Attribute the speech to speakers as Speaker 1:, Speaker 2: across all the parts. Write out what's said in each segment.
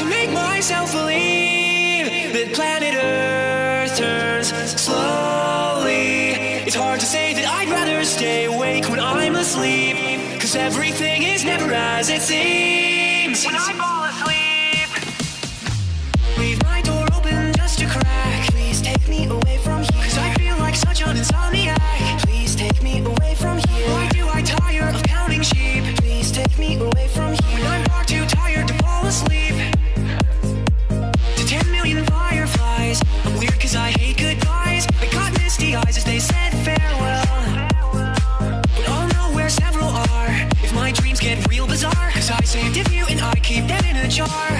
Speaker 1: to make myself believe that planet Earth turns slowly. It's hard to say that I'd rather stay awake when I'm asleep, 'cause everything is never as it seems. When I fall asleep, leave my door open just a crack. Please take me away from here, 'cause I feel like such an insomniac. Please take me away from here. Why do I tire of counting sheep? Please take me away from here. When I'm far too tired to fall asleep. To 10 million fireflies, I'm weird 'cause I hate goodbyes. I got misty eyes as they said farewell, but I'll know where several are if my dreams get real bizarre, 'cause I saved a few and I keep them in a jar.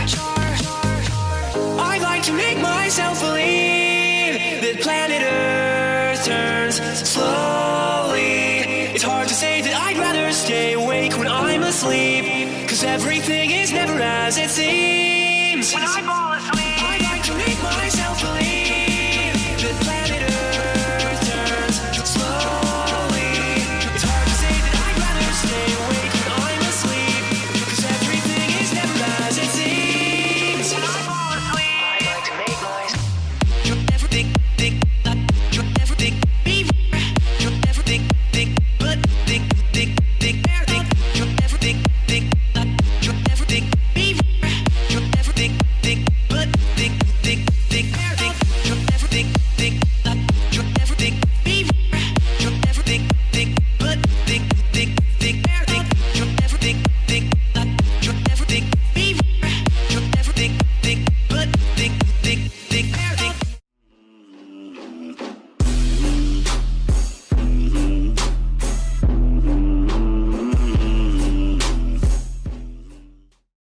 Speaker 1: I'd like to make myself believe that planet Earth turns slowly. It's hard to say that I'd rather stay awake when I'm asleep, 'cause everything is never as it seems. When I fall asleep, I'd like to make myself believe